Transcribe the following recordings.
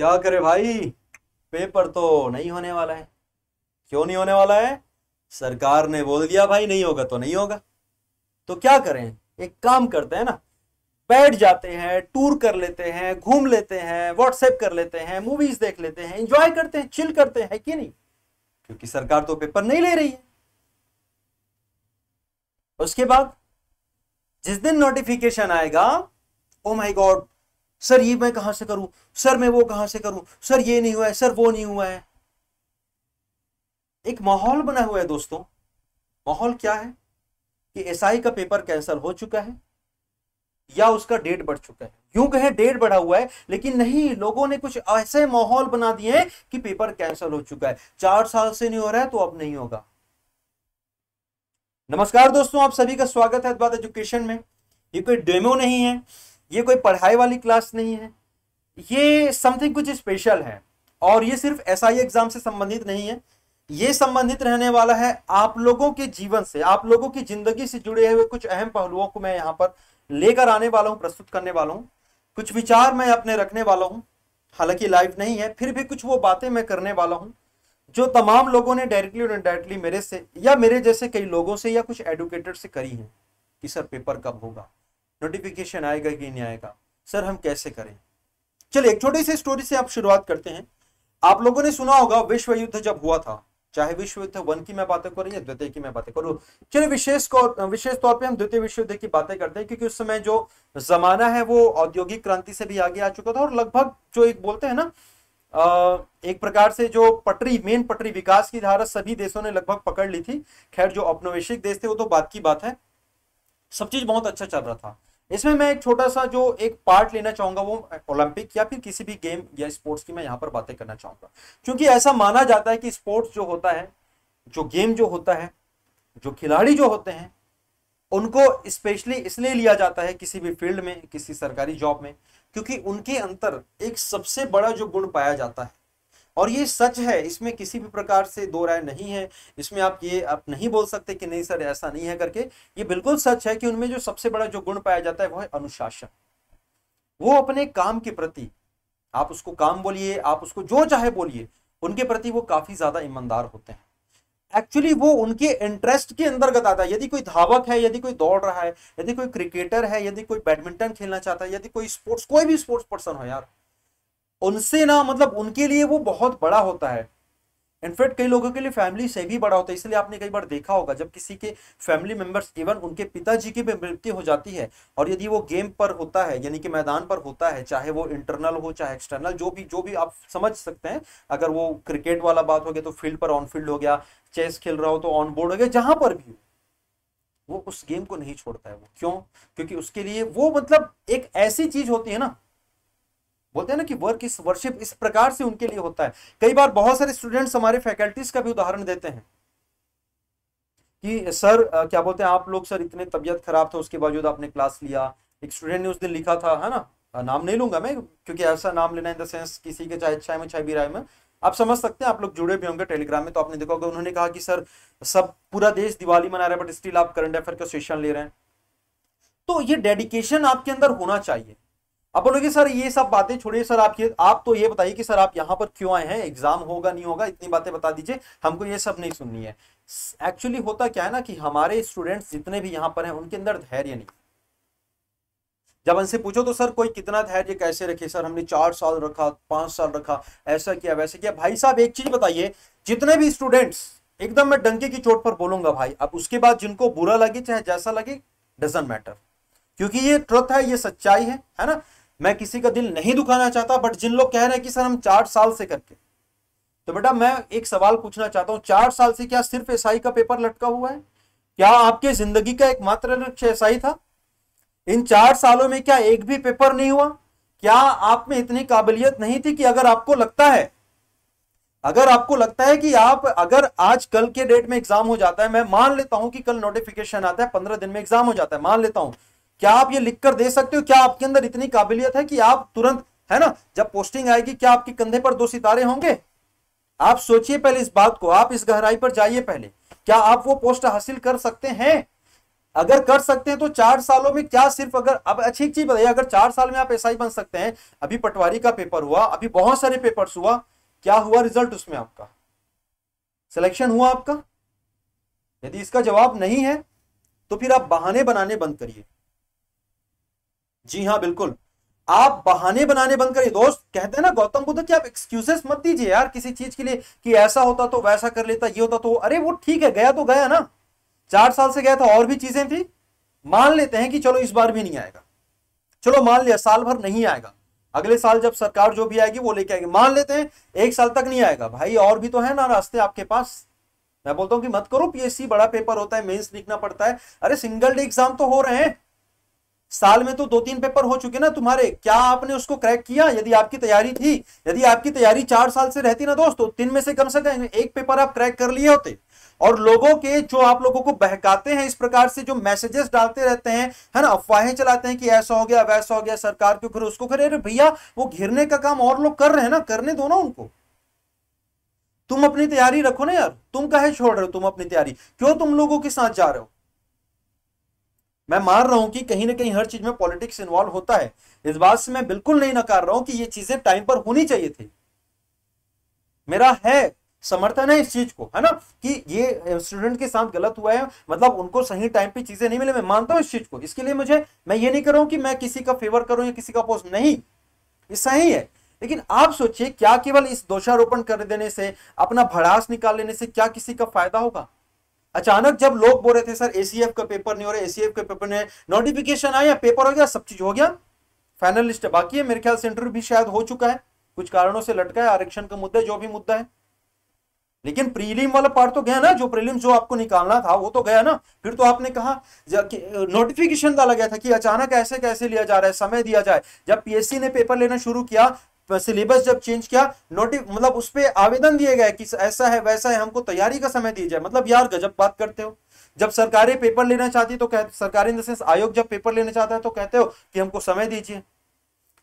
क्या करे भाई। पेपर तो नहीं होने वाला है। क्यों नहीं होने वाला है? सरकार ने बोल दिया भाई, नहीं होगा तो नहीं होगा। तो क्या करें? एक काम करते हैं ना, बैठ जाते हैं, टूर कर लेते हैं, घूम लेते हैं, व्हाट्सएप कर लेते हैं, मूवीज देख लेते हैं, एंजॉय करते हैं, चिल करते हैं, है कि नहीं? क्योंकि सरकार तो पेपर नहीं ले रही है। उसके बाद जिस दिन नोटिफिकेशन आएगा, ओ माय गॉड, सर ये मैं कहां से करूं, सर मैं वो कहां से करूं, सर ये नहीं हुआ है, सर वो नहीं हुआ है। एक माहौल बना हुआ है दोस्तों। माहौल क्या है कि एसआई का पेपर कैंसिल हो चुका है या उसका डेट बढ़ चुका है। यूं कहें डेट बढ़ा हुआ है, लेकिन नहीं, लोगों ने कुछ ऐसे माहौल बना दिए हैं कि पेपर कैंसिल हो चुका है। 4 साल से नहीं हो रहा है तो अब नहीं होगा। नमस्कार दोस्तों, आप सभी का स्वागत है अद्वैत एजुकेशन में। ये कोई डेमो नहीं है, ये कोई पढ़ाई वाली क्लास नहीं है, ये समथिंग कुछ स्पेशल है। और ये सिर्फ एसआई एग्जाम से संबंधित नहीं है, ये संबंधित रहने वाला है आप लोगों के जीवन से, आप लोगों की जिंदगी से जुड़े हुए कुछ अहम पहलुओं को मैं यहां पर लेकर आने वाला हूं, प्रस्तुत करने वाला हूं। कुछ विचार मैं अपने रखने वाला हूं। हालांकि लाइव नहीं है, फिर भी कुछ वो बातें मैं करने वाला हूं जो तमाम लोगों ने डायरेक्टली और इनडायरेक्टली मेरे से या मेरे जैसे कई लोगों से या कुछ एडुकेटर से करी है कि सर पेपर कब होगा, नोटिफिकेशन आएगा कि नहीं आएगा, सर हम कैसे करें। चलिए एक छोटी सी स्टोरी से आप शुरुआत करते हैं। आप लोगों ने सुना होगा विश्व युद्ध जब हुआ था, चाहे विश्व युद्ध 1 की मैं बातें करूं या द्वितीय की मैं बातें करूं। चलिए विशेष तौर पे हम द्वितीय विश्व युद्ध की बातें करते हैं, क्योंकि उस समय जो जमाना है वो औद्योगिक क्रांति से भी आगे आ चुका था और लगभग जो एक बोलते हैं ना, एक प्रकार से जो मेन पटरी विकास की धारा सभी देशों ने लगभग पकड़ ली थी। खैर जो औपनिवेशिक देश थे वो तो बात की बात है, सब चीज बहुत अच्छा चल रहा था। इसमें मैं एक छोटा सा जो एक पार्ट लेना चाहूंगा वो ओलंपिक या फिर किसी भी गेम या स्पोर्ट्स की मैं यहाँ पर बातें करना चाहूंगा। क्योंकि ऐसा माना जाता है कि स्पोर्ट्स जो होता है, जो गेम जो होता है, जो खिलाड़ी जो होते हैं, उनको स्पेशली इसलिए लिया जाता है किसी भी फील्ड में, किसी सरकारी जॉब में, क्योंकि उनके अंदर एक सबसे बड़ा जो गुण पाया जाता है। और ये सच है, इसमें किसी भी प्रकार से दो राय नहीं है। इसमें आप नहीं बोल सकते कि नहीं सर ऐसा नहीं है करके। ये बिल्कुल सच है कि उनमें जो सबसे बड़ा जो गुण पाया जाता है वो है अनुशासन। वो अपने काम के प्रति, आप उसको काम बोलिए, आप उसको जो चाहे बोलिए, उनके प्रति वो काफी ज्यादा ईमानदार होते हैं। एक्चुअली वो उनके इंटरेस्ट के अंतर्गत आता है। यदि कोई धावक है, यदि कोई दौड़ रहा है, यदि कोई क्रिकेटर है, यदि कोई बैडमिंटन खेलना चाहता है, यदि कोई स्पोर्ट्स, कोई भी स्पोर्ट्स पर्सन हो यार, उनसे ना मतलब उनके लिए वो बहुत बड़ा होता है। इनफैक्ट कई लोगों के लिए फैमिली से भी बड़ा होता है। इसलिए आपने कई बार देखा होगा जब किसी के फैमिली मेंबर्स, इवन उनके पिताजी की भी मृत्यु हो जाती है, और यदि वो गेम पर होता है यानी कि मैदान पर होता है, चाहे वो इंटरनल हो चाहे एक्सटर्नल, जो भी आप समझ सकते हैं। अगर वो क्रिकेट वाला बात हो गया तो फील्ड पर ऑन फील्ड हो गया, चेस खेल रहा हो तो ऑन बोर्ड हो गया, जहां पर भी वो उस गेम को नहीं छोड़ता है। वो क्यों? क्योंकि उसके लिए वो मतलब एक ऐसी चीज होती है ना, बोलते हैं ना कि वर्क इज वर्शिप, इस प्रकार से उनके लिए होता है। कई बार बहुत सारे स्टूडेंट्स हमारे फैकल्टीज का भी उदाहरण देते हैं कि सर क्या बोलते हैं आप लोग, सर इतने तबीयत खराब था उसके बावजूद आपने क्लास लिया। एक स्टूडेंट ने उस दिन लिखा था, है ना, नाम नहीं लूंगा मैं, क्योंकि ऐसा नाम लेना इन द सेंस किसी के चाहे अच्छाई में चाहे बुराई में, आप समझ सकते हैं। आप लोग जुड़े भी होंगे टेलीग्राम में तो आपने देखा होगा। उन्होंने कहा कि सर सब पूरा देश दिवाली मना रहा है बट स्टिल आप करंट अफेयर का सेशन ले रहे हैं। तो ये डेडिकेशन आपके अंदर होना चाहिए। अब बोलोगे सर ये सब बातें छोड़िए, सर आप तो ये बताइए कि सर आप यहाँ पर क्यों आए हैं, एग्जाम होगा नहीं होगा, इतनी बातें बता दीजिए, हमको ये सब नहीं सुननी है। एक्चुअली होता क्या है ना कि हमारे स्टूडेंट्स जितने भी यहाँ पर हैं उनके अंदर धैर्य नहीं। जब उनसे पूछो तो सर कोई कितना धैर्य कैसे रखे, सर हमने 4 साल रखा, 5 साल रखा, ऐसा किया वैसे किया। भाई साहब एक चीज बताइए, जितने भी स्टूडेंट्स, एकदम मैं डंके की चोट पर बोलूंगा भाई, अब उसके बाद जिनको बुरा लगे चाहे जैसा लगे, डजंट मैटर, क्योंकि ये ट्रुथ है, ये सच्चाई है ना। मैं किसी का दिल नहीं दुखाना चाहता, बट जिन लोग कह रहे हैं कि सर हम 4 साल से करके, तो बेटा मैं एक सवाल पूछना चाहता हूं, 4 साल से क्या सिर्फ एसआई का पेपर लटका हुआ है? क्या आपके जिंदगी का एकमात्र लक्ष्य एसआई था? इन 4 सालों में क्या एक भी पेपर नहीं हुआ? क्या आप में इतनी काबिलियत नहीं थी कि अगर आपको लगता है कि आप, अगर आज कल के डेट में एग्जाम हो जाता है, मैं मान लेता हूं कि कल नोटिफिकेशन आता है, 15 दिन में एग्जाम हो जाता है, मान लेता हूं, क्या आप ये लिखकर दे सकते हो? क्या आपके अंदर इतनी काबिलियत है कि आप तुरंत, है ना, जब पोस्टिंग आएगी क्या आपके कंधे पर 2 सितारे होंगे? आप सोचिए पहले इस बात को, आप इस गहराई पर जाइए पहले। क्या आप वो पोस्ट हासिल कर सकते हैं? अगर कर सकते हैं तो 4 सालों में क्या सिर्फ, अगर अब अच्छी एक चीज बताइए, अगर 4 साल में आप एसआई बन सकते हैं, अभी पटवारी का पेपर हुआ, अभी बहुत सारे पेपर्स हुआ, क्या हुआ रिजल्ट उसमें, आपका सिलेक्शन हुआ आपका? यदि इसका जवाब नहीं है तो फिर आप बहाने बनाने बंद करिए। जी हाँ बिल्कुल, आप बहाने बनाने बंद करिए दोस्त। कहते हैं ना गौतम बुद्ध कि आप एक्सक्यूजेस मत दीजिए यार किसी चीज के लिए, कि ऐसा होता तो वैसा कर लेता, ये होता तो, अरे वो ठीक है, गया तो गया ना, 4 साल से गया था, और भी चीजें थी। मान लेते हैं कि चलो इस बार भी नहीं आएगा, चलो मान लिया साल भर नहीं आएगा, अगले साल जब सरकार जो भी आएगी वो लेके आएगी, मान लेते हैं 1 साल तक नहीं आएगा, भाई और भी तो है ना रास्ते आपके पास। मैं बोलता हूं कि मत करो पीएससी, बड़ा पेपर होता है, मेंस लिखना पड़ता है, अरे सिंगल डे एग्जाम तो हो रहे हैं, साल में तो 2-3 पेपर हो चुके ना तुम्हारे, क्या आपने उसको क्रैक किया? यदि आपकी तैयारी थी, यदि आपकी तैयारी 4 साल से रहती ना दोस्तों, 3 में से कम से कम एक पेपर आप क्रैक कर लिए होते। और लोगों के जो आप लोगों को बहकाते हैं इस प्रकार से, जो मैसेजेस डालते रहते हैं, है ना, अफवाहें चलाते हैं कि ऐसा हो गया वैसा हो गया, सरकार के ऊपर उसको करे, अरे भैया वो घिरने का काम और लोग कर रहे हैं ना, करने दो ना उनको। तुम अपनी तैयारी रखो ना यार, तुम काहे छोड़ रहे हो? तुम अपनी तैयारी क्यों तुम लोगों के साथ जा रहे हो? मैं मान रहा हूं कि कहीं ना कहीं हर चीज में पॉलिटिक्स इन्वॉल्व होता है, इस बात से मैं बिल्कुल नहीं नकार रहा हूं कि ये चीजें टाइम पर होनी चाहिए थी, मेरा है समर्थन है इस चीज को, है ना, कि ये स्टूडेंट के साथ गलत हुआ है, मतलब उनको सही टाइम पे चीजें नहीं मिले, मैं मानता हूं इस चीज को। इसके लिए मैं ये नहीं कर रहा हूं कि मैं किसी का फेवर करूं या किसी का अपोज, नहीं, ये सही है। लेकिन आप सोचिए, क्या केवल इस दोषारोपण कर देने से, अपना भड़ास निकाल लेने से क्या किसी का फायदा होगा? अचानक जब लोग बोल रहे थे सर एसीएफ का पेपर नहीं हो रहा, एसीएफ का पेपर नहीं, नोटिफिकेशन आया, पेपर हो गया, सब चीज हो गया, फाइनल लिस्ट बाकी है, मेरे ख्याल से इंटरव्यू भी शायद हो चुका है, कुछ कारणों से लटका है, आरक्षण का मुद्दा, जो भी मुद्दा है। लेकिन प्रीलिम वाला पार्ट तो गया ना, जो प्रीलिम जो आपको निकालना था वो तो गया ना। फिर तो आपने कहा, नोटिफिकेशन डाला गया था कि अचानक ऐसे कैसे लिया जा रहा है, समय दिया जाए। जब पीएससी ने पेपर लेना शुरू किया, सिलेबस जब चेंज किया, मतलब उस पर आवेदन दिए गए कि ऐसा है वैसा है, हमको तैयारी का समय दिया जाए। मतलब यार गजब बात करते हो। जब सरकारें पेपर लेना चाहती तो सरकारी इन द सेंस आयोग जब पेपर लेना चाहता है तो कहते हो कि हमको समय दीजिए,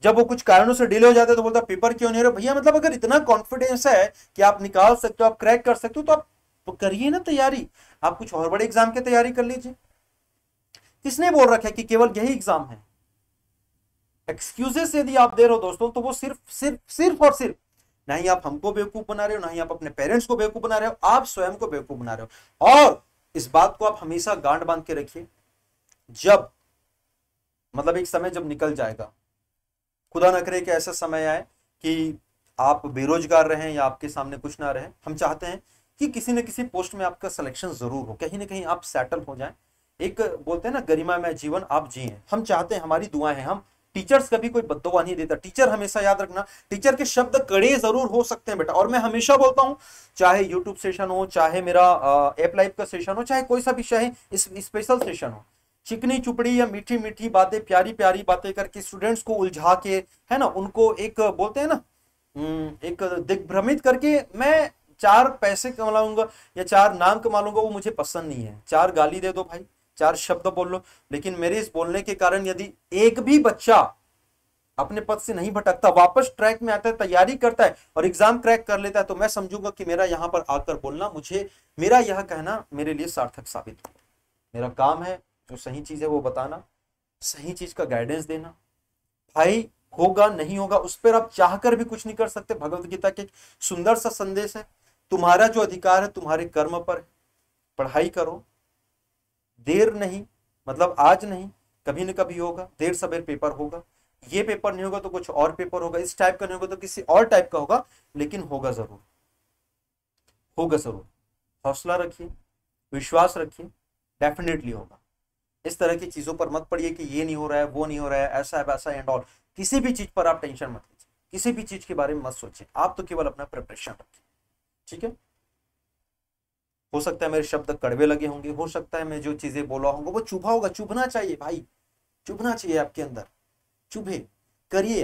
जब वो कुछ कारणों से डिले हो जाता है तो बोलता पेपर क्यों नहीं हो रहा? भैया मतलब अगर इतना कॉन्फिडेंस है कि आप निकाल सकते हो, आप क्रैक कर सकते हो, तो आप करिए ना तैयारी, आप कुछ और बड़े एग्जाम की तैयारी कर लीजिए। किसने बोल रखा है कि केवल यही एग्जाम है? एक्सक्यूजेस यदि आप दे रहे हो दोस्तों, तो वो सिर्फ सिर्फ सिर्फ और सिर्फ, ना ही आप हमको बेवकूफ बना रहे हो, ना ही आप अपने पेरेंट्स को बेवकूफ बना रहे हो, आप स्वयं को बेवकूफ बना रहे हो। और इस बात को आप हमेशा गांठ बांध के रखिए, जब मतलब एक समय जब निकल जाएगा, खुदा न करे कि ऐसा समय आए कि आप बेरोजगार रहें या आपके सामने कुछ ना रहे। हम चाहते हैं कि किसी न किसी पोस्ट में आपका सिलेक्शन जरूर हो, कहीं ना कहीं आप सेटल हो जाएं, एक बोलते हैं ना गरिमामय जीवन आप जिए, हम चाहते हैं, हमारी दुआएं हैं। हम टीचर्स कभी कोई बद्दुआ नहीं देता, टीचर हमेशा याद रखना, टीचर के शब्द कड़े जरूर हो सकते हैं बेटा। और मैं हमेशा बोलता हूं, चाहे यूट्यूब सेशन हो, चाहे मेरा ऐप लाइव का सेशन हो, चाहे कोई सा भी चाहे स्पेशल सेशन हो, चिकनी चुपड़ी या मीठी मीठी बातें, प्यारी प्यारी बातें करके स्टूडेंट्स को उलझा के, है ना, उनको एक बोलते हैं ना एक दिग्भ्रमित करके मैं 4 पैसे कमा लूंगा या 4 नाम कमा लूंगा, वो मुझे पसंद नहीं है। 4 गाली दे दो भाई, 4 शब्द बोल लो, लेकिन मेरे इस बोलने के कारण यदि एक भी बच्चा अपने पद से नहीं भटकता, वापस ट्रैक में आता है, तैयारी करता है और एग्जाम क्रैक कर लेता है, तो मैं समझूंगा कि मेरा यहां पर आकर बोलना, मुझे मेरा यह कहना मेरे लिए सार्थक साबित हुआ। मेरा काम है जो सही चीज है वो बताना, सही चीज का गाइडेंस देना। भाई होगा नहीं होगा उस पर आप चाहकर भी कुछ नहीं कर सकते। भगवत गीता के एक सुंदर सा संदेश है, तुम्हारा जो अधिकार है तुम्हारे कर्म पर है। पढ़ाई करो, देर नहीं, मतलब आज नहीं, कभी न कभी होगा, देर सवेर पेपर होगा। ये पेपर नहीं होगा तो कुछ और पेपर होगा, इस टाइप का नहीं होगा तो किसी और टाइप का होगा, लेकिन होगा जरूर, होगा जरूर। हौसला रखिए, विश्वास रखिए, डेफिनेटली होगा। इस तरह की चीजों पर मत पड़िए कि ये नहीं हो रहा है, वो नहीं हो रहा है, ऐसा है वैसा एंड ऑल। किसी भी चीज पर आप टेंशन मत लीजिए, किसी भी चीज के बारे में मत सोचिए, आप तो केवल अपना प्रिपरेशन रखिए, ठीक है। हो सकता है मेरे शब्द कड़वे लगे होंगे, हो सकता है मैं जो चीजें बोला होंगे वो चुभा होगा, चुभना चाहिए भाई, चुभना चाहिए आपके अंदर, चुभे, करिए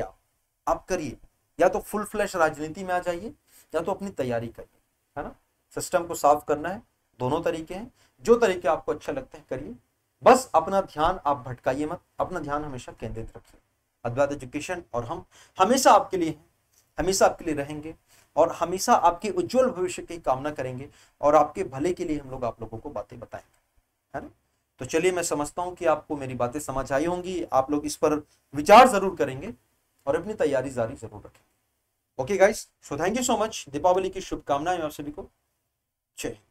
आप करिए, या तो फुल फ्लैश राजनीति में आ जाइए या तो अपनी तैयारी करिए, है ना। सिस्टम को साफ करना है, दोनों तरीके हैं, जो तरीके आपको अच्छा लगता है करिए, बस अपना ध्यान आप भटकाइए मत, अपना ध्यान हमेशा केंद्रित रखिए। अद्वैत एजुकेशन और हम हमेशा आपके लिए हैं, हमेशा आपके लिए रहेंगे और हमेशा आपके उज्जवल भविष्य की कामना करेंगे और आपके भले के लिए हम लोग आप लोगों को बातें बताएंगे, है ना। तो चलिए, मैं समझता हूं कि आपको मेरी बातें समझ आई होंगी, आप लोग इस पर विचार जरूर करेंगे और अपनी तैयारी जारी जरूर रखेंगे। Okay guys, so thank you so much. Deepavali की शुभकामनाएं आप सभी को। जय हिंद।